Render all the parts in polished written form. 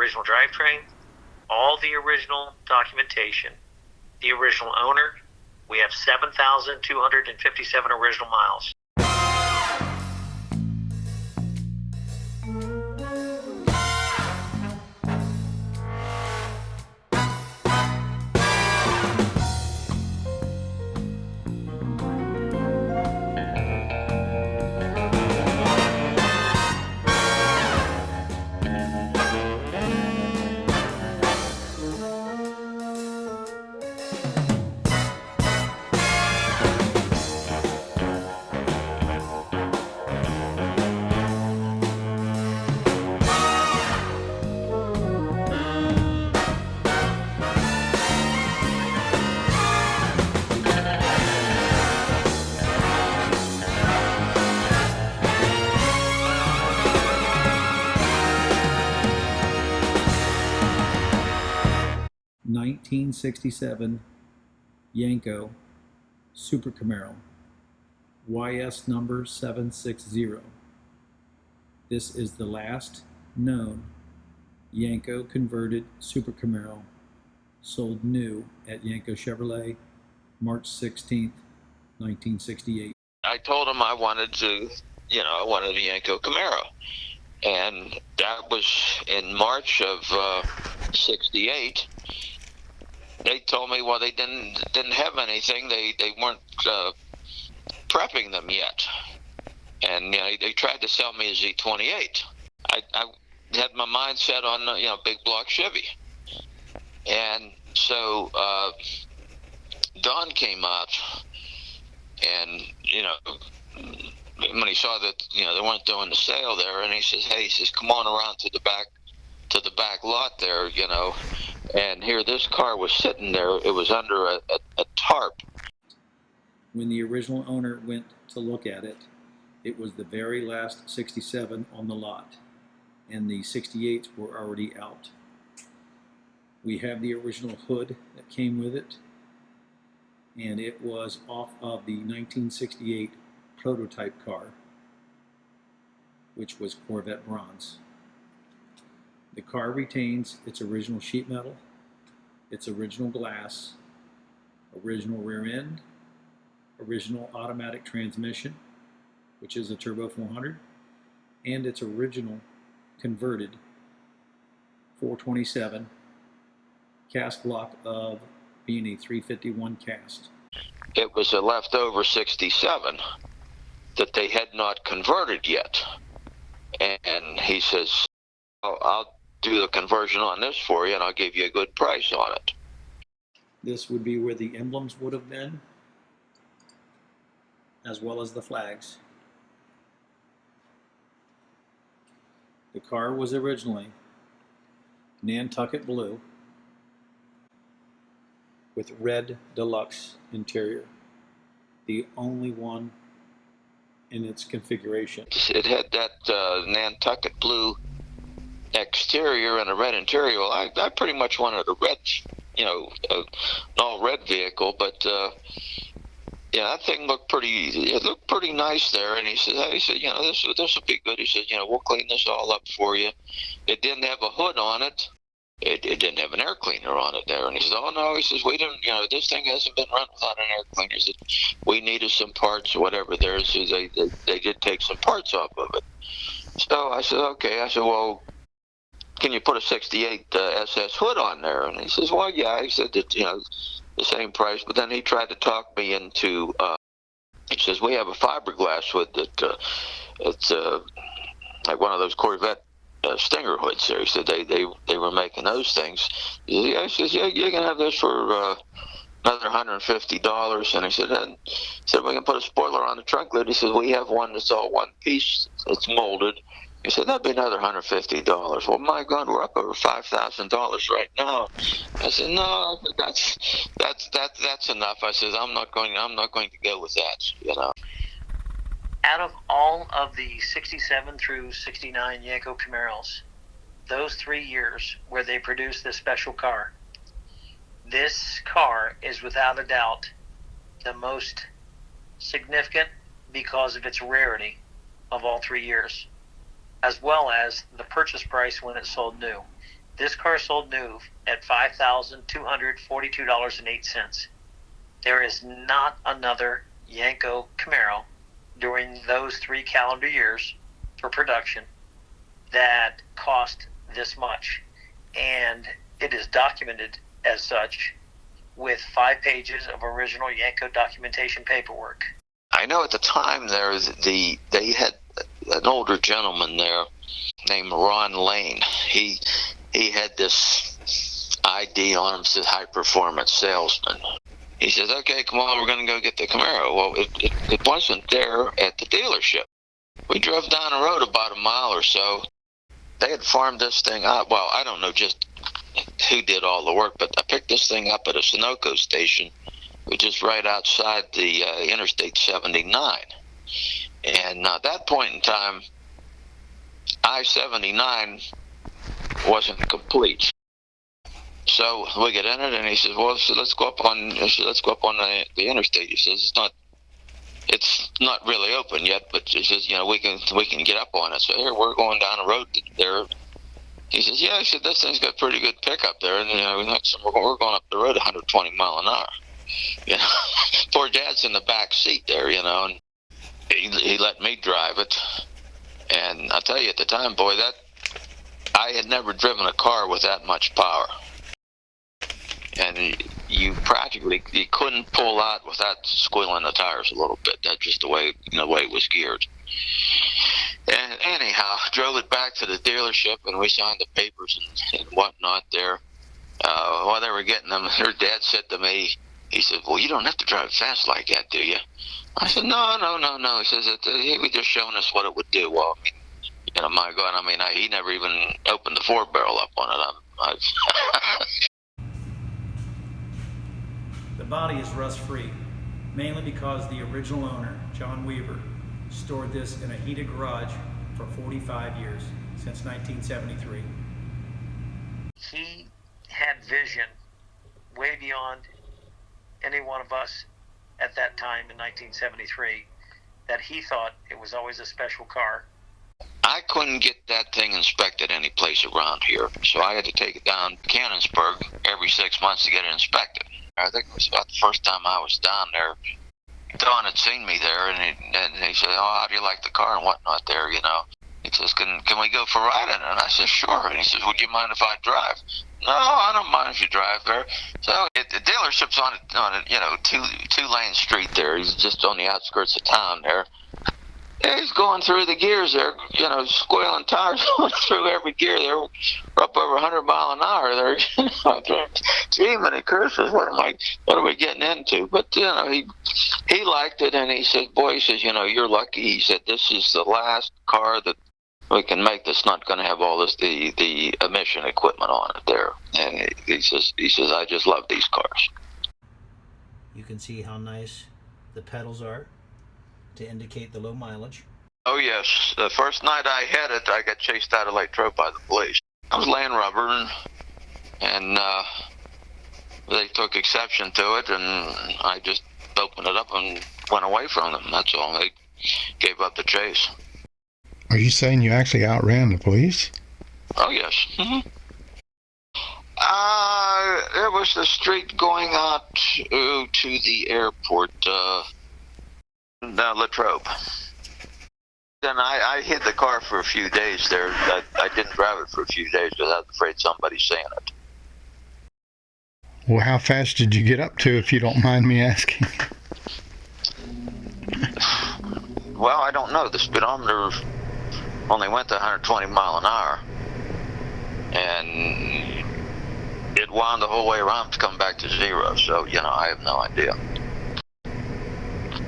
original drivetrain, all the original documentation, the original owner. We have 7,257 original miles. (1967) Yenko Super Camaro, YS number 760. This is the last known Yenko converted Super Camaro sold new at Yenko Chevrolet, March 16th, 1968. I told him I wanted a Yenko Camaro. And that was in March of 68. They told me, well, they didn't have anything. They weren't prepping them yet. And they tried to sell me a Z28. I had my mind set on big block Chevy. And so Don came out, and when he saw that they weren't doing the sale there, and he says, hey, come on around to the back lot there, and here this car was sitting there. It was under a tarp. When the original owner went to look at it, it was the very last 67 on the lot, and the 68s were already out. We have the original hood that came with it, and it was off of the 1968 prototype car, which was Corvette Bronze. The car retains its original sheet metal, its original glass, original rear end, original automatic transmission, which is a Turbo 400, and its original converted 427 cast block of being a 351 cast. It was a leftover 67 that they had not converted yet. And he says, I'll do the conversion on this for you, and I'll give you a good price on it. This would be where the emblems would have been, as well as the flags. The car was originally Nantucket blue with red deluxe interior, the only one in its configuration. It had that Nantucket blue exterior and a red interior. Well, I pretty much wanted a red, an all red vehicle, but that thing looked pretty nice there. And he said, this will be good. He said, we'll clean this all up for you. It didn't have a hood on it. It didn't have an air cleaner on it there. And he said, oh no, he says, we didn't, this thing hasn't been run without an air cleaner. He said, we needed some parts, whatever there is. So they did take some parts off of it. So I said, okay. I said, well, can you put a 68 SS hood on there? And he says, well, yeah. He said that, the same price. But then he tried to talk me into, he says, we have a fiberglass hood that, it's like one of those Corvette Stinger hoods there. He said they were making those things. He says, yeah, you can have this for another $150. And he said, we can put a spoiler on the trunk lid. He said, we have one that's all one piece. It's molded. He said, that'd be another $150. Well, my God, we're up over $5,000 right now. I said, no, that's enough. I said, I'm not going to go with that, Out of all of the 67 through 69 Yenko Camaros, those 3 years where they produced this special car, this car is without a doubt the most significant because of its rarity of all 3 years, as well as the purchase price when it sold new. This car sold new at $5,242.08. There is not another Yenko Camaro during those 3 calendar years for production that cost this much. And it is documented as such with 5 pages of original Yenko documentation paperwork. I know at the time they had an older gentleman there named Ron Lane. He had this ID on him, said high performance salesman. He says, okay, come on, we're going to go get the Camaro. Well, it wasn't there at the dealership. We drove down the road about a mile or so. They had farmed this thing up. Well, I don't know just who did all the work, but I picked this thing up at a Sunoco station, which is right outside the Interstate 79. And at that point in time, I-79 wasn't complete. So we get in it, and he says, "Well, so let's go up on the interstate." He says, "It's not really open yet, but he says, we can get up on it." So here we're going down the road there. He says, "Yeah," he said, "this thing's got pretty good pickup there, and we're going up the road 120 mile an hour." Poor Dad's in the back seat there, and he let me drive it. And I tell you, at the time, boy, that I had never driven a car with that much power. And you couldn't pull out without squealing the tires a little bit. That's just the way it was geared. And anyhow, drove it back to the dealership, and we signed the papers and whatnot there. While they were getting them, her dad said to me, he said, "Well, you don't have to drive fast like that, do you?" I said, No. He says, he was just showing us what it would do. Well, my God, he never even opened the 4-barrel up on it. The body is rust-free, mainly because the original owner, John Weaver, stored this in a heated garage for 45 years, since 1973. He had vision way beyond any one of us at that time in 1973, that he thought it was always a special car. I couldn't get that thing inspected any place around here, so I had to take it down to Canonsburg every 6 months to get it inspected. I think it was about the first time I was down there. Don had seen me there, and he said, "Oh, how do you like the car and whatnot there, He says, can we go for a ride in it?" And I said, "Sure." And he says, "Would you mind if I drive?" "No, I don't mind if you drive there." So the dealership's on a two-lane street there. He's just on the outskirts of town there. Yeah, he's going through the gears there, squealing tires going through every gear there. We're up over 100 mile an hour there. Gee, many curses, what are we getting into? But, he liked it, and he said, "Boy," he says, "you're lucky." He said, "This is the last car that we can make that's not going to have all the emission equipment on it there." And he says, "I just love these cars." You can see how nice the pedals are to indicate the low mileage. Oh, yes. The first night I had it, I got chased out of Latrobe by the police. I was laying rubber, and they took exception to it, and I just opened it up and went away from them. That's all. They gave up the chase. Are you saying you actually outran the police? Oh, yes. Mm-hmm. It was the street going out to the airport, Latrobe. Then I hid the car for a few days there. I didn't drive it for a few days because I was afraid somebody's seeing it. Well, how fast did you get up to, if you don't mind me asking? Well, I don't know. The speedometer only went to 120 mile an hour. And it wound the whole way around to come back to zero. So, I have no idea.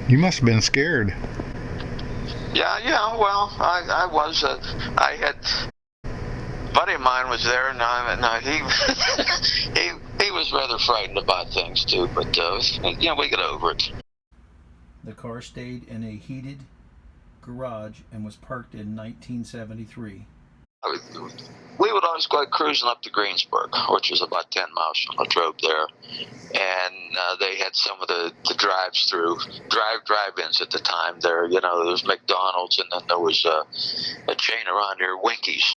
You must have been scared. Yeah, well, I was. I had a buddy of mine was there, and he was rather frightened about things too. But we get over it. The car stayed in a heated garage and was parked in 1973. We would always go cruising up to Greensburg, which was about 10 miles from Latrobe there, and they had some of the drive-ins at the time there. There was McDonald's, and then there was a chain around here, Winkies.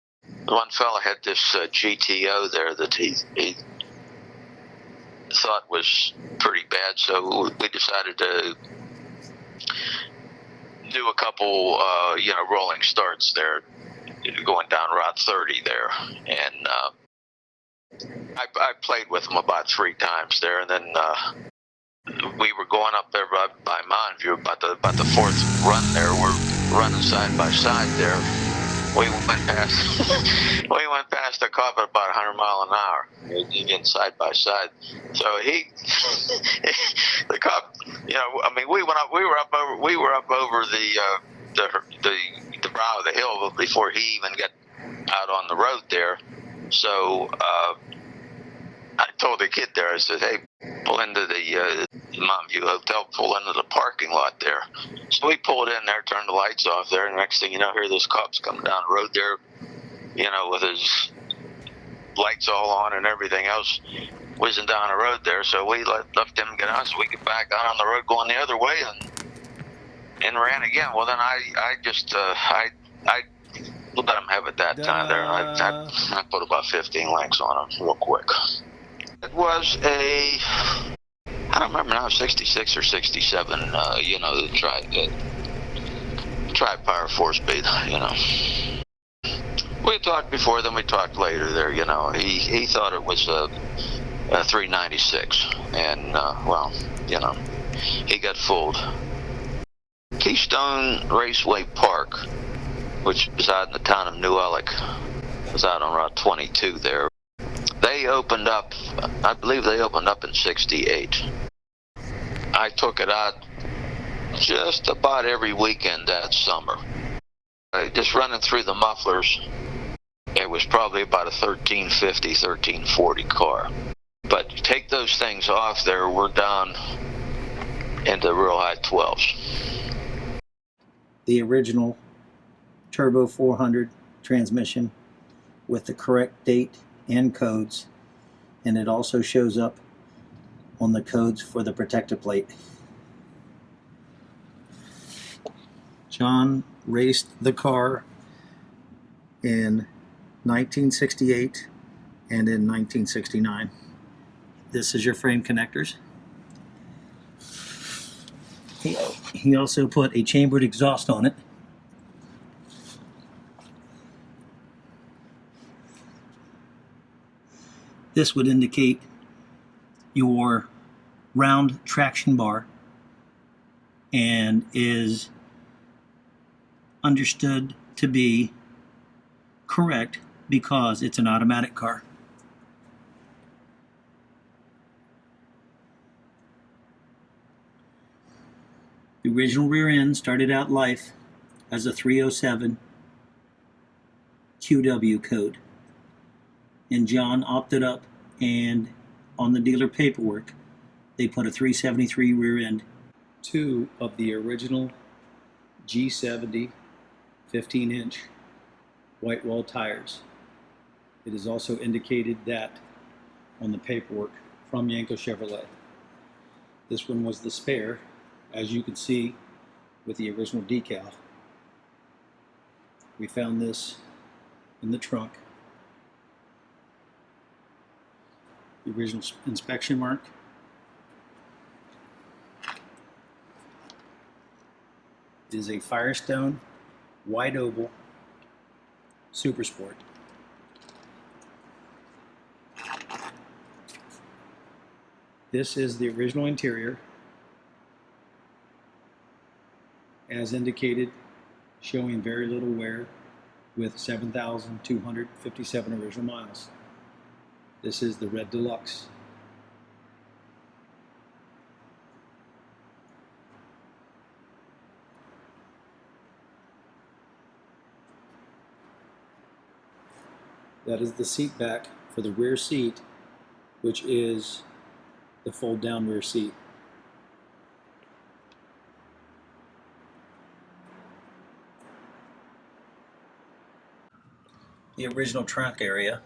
one fella had this GTO there that he thought was pretty bad, so we decided to do a couple, rolling starts there, going down Route 30 there, and I played with him about 3 times there, and then we were going up there by Mountain View, about the 4th run there. We're running side by side there. We went past the cop at about 100 miles an hour, again side by side. So the cop, we were up over the brow of the hill before he even got out on the road there. So I told the kid there, I said, hey, pull into the Mountain View Hotel, pull into the parking lot there. So we pulled in there, turned the lights off there, and next thing you know, here this cop's coming down the road there, with his lights all on and everything else, whizzing down the road there. So we left him get on so we could back out on the road going the other way and ran again. Well, then I let him have it that time there. I put about 15 lengths on him real quick. It was I don't remember now, 66 or 67, tri power 4-speed, We talked before, then we talked later there, He thought it was a 396, and, he got fooled. Keystone Raceway Park, which is out in the town of New Alec, was out on Route 22 there. They opened up, I believe they opened up in 68. I took it out just about every weekend that summer. Just running through the mufflers, it was probably about a 1350, 1340 car. But take those things off there, we're down into real high 12s. The original Turbo 400 transmission with the correct date and codes, and it also shows up on the codes for the protector plate. John raced the car in 1968 and in 1969. This is your frame connectors. He also put a chambered exhaust on it. This would indicate your round traction bar and is understood to be correct because it's an automatic car. The original rear end started out life as a 307 QW code, and John opted up, and on the dealer paperwork they put a 373 rear end. 2 of the original G70 15-inch white wall tires. It is also indicated that on the paperwork from Yenko Chevrolet. This one was the spare, as you can see with the original decal. We found this in the trunk. The original inspection mark. It is a Firestone wide oval Super Sport. This is the original interior, as indicated, showing very little wear with 7,257 original miles. This is the Red Deluxe. That is the seat back for the rear seat, which is the fold down rear seat. The original trunk area.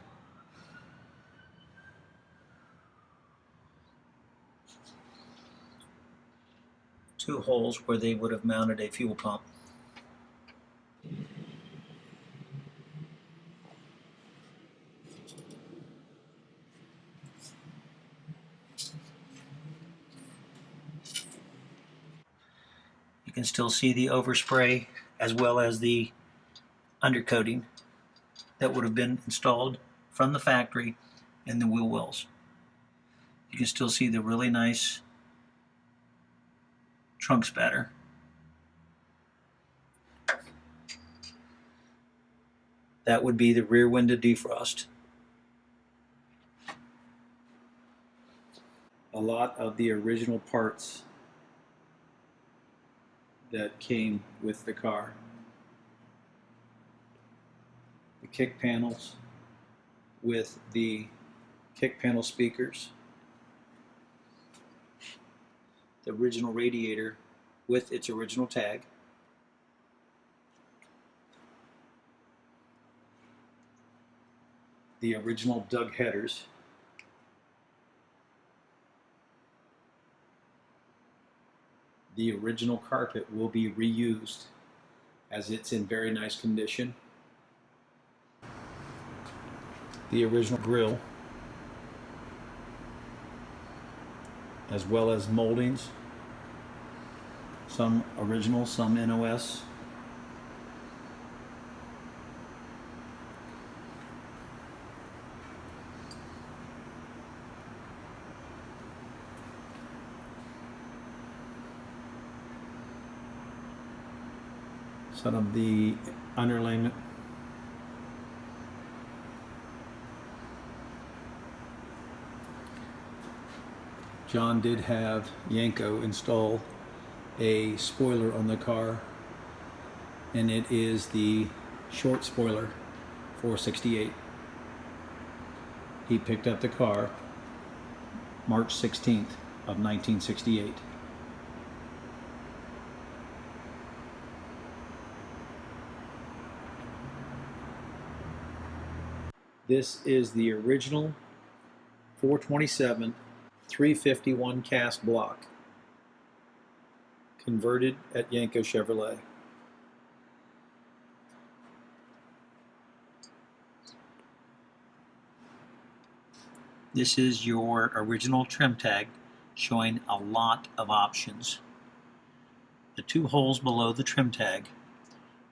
Two holes where they would have mounted a fuel pump. You can still see the overspray as well as the undercoating that would have been installed from the factory in the wheel wells. You can still see the really nice trunk spatter. That would be the rear window defrost. A lot of the original parts that came with the car. The kick panels with the kick panel speakers. The original radiator with its original tag. The original dug headers. The original carpet will be reused as it's in very nice condition. The original grille, as well as moldings, some original, some NOS. Some of the underlayment. John did have Yenko install a spoiler on the car, and it is the short spoiler for 68. He picked up the car March 16th of 1968. This is the original 427 351 cast block, converted at Yenko Chevrolet. This is your original trim tag showing a lot of options. The two holes below the trim tag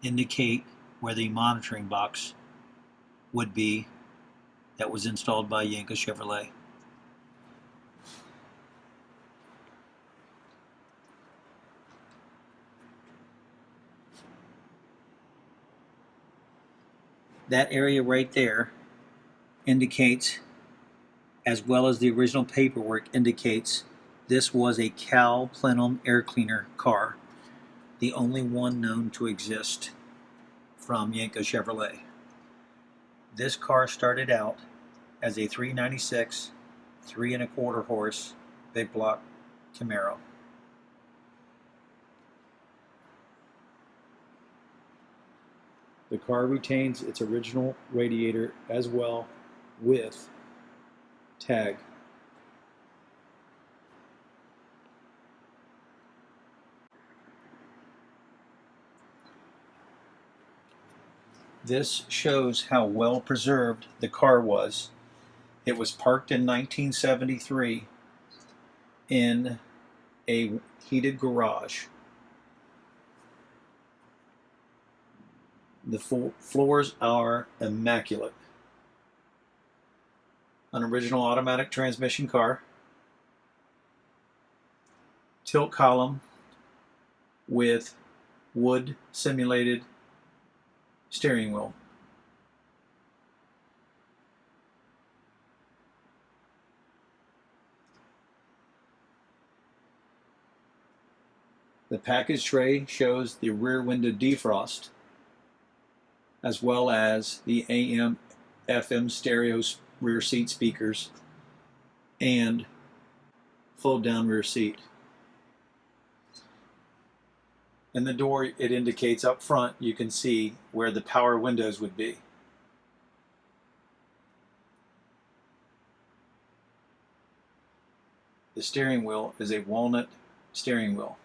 indicate where the monitoring box would be that was installed by Yenko Chevrolet. That area right there indicates, as well as the original paperwork indicates, this was a Cal Plenum air cleaner car, the only one known to exist from Yenko Chevrolet. This car started out as a 396 3¼ horse big block Camaro. The car retains its original radiator as well with tag. This shows how well preserved the car was. It was parked in 1973 in a heated garage. The floors are immaculate. An original automatic transmission car. Tilt column with wood simulated steering wheel. The package tray shows the rear window defrost, as well as the AM FM stereo rear seat speakers and fold down rear seat. In the door, it indicates up front, you can see where the power windows would be. The steering wheel is a walnut steering wheel.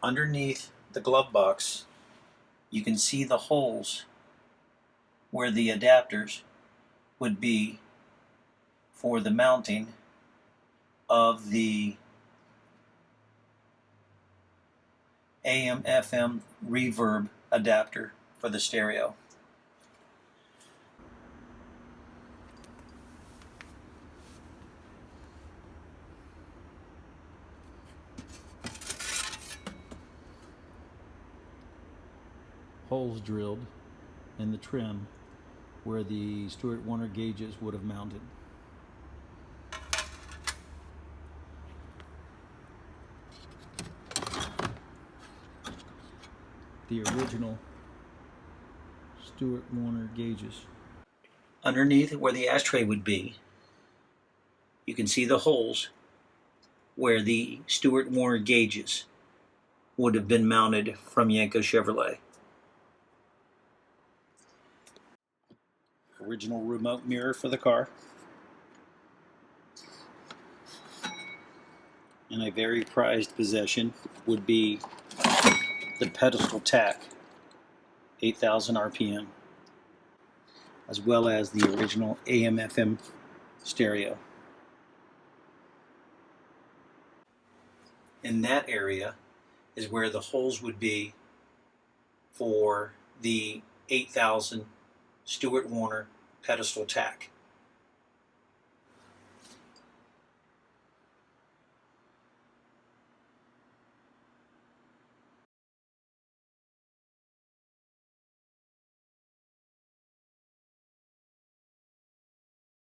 Underneath the glove box, you can see the holes where the adapters would be for the mounting of the AM/FM reverb adapter for the stereo. Holes drilled in the trim where the Stewart Warner gauges would have mounted. The original Stewart Warner gauges. Underneath where the ashtray would be, you can see the holes where the Stewart Warner gauges would have been mounted from Yenko Chevrolet. Original remote mirror for the car. And a very prized possession would be the pedestal tack, 8,000 RPM, as well as the original AM/FM stereo. In that area is where the holes would be for the 8,000 Stewart Warner pedestal tack.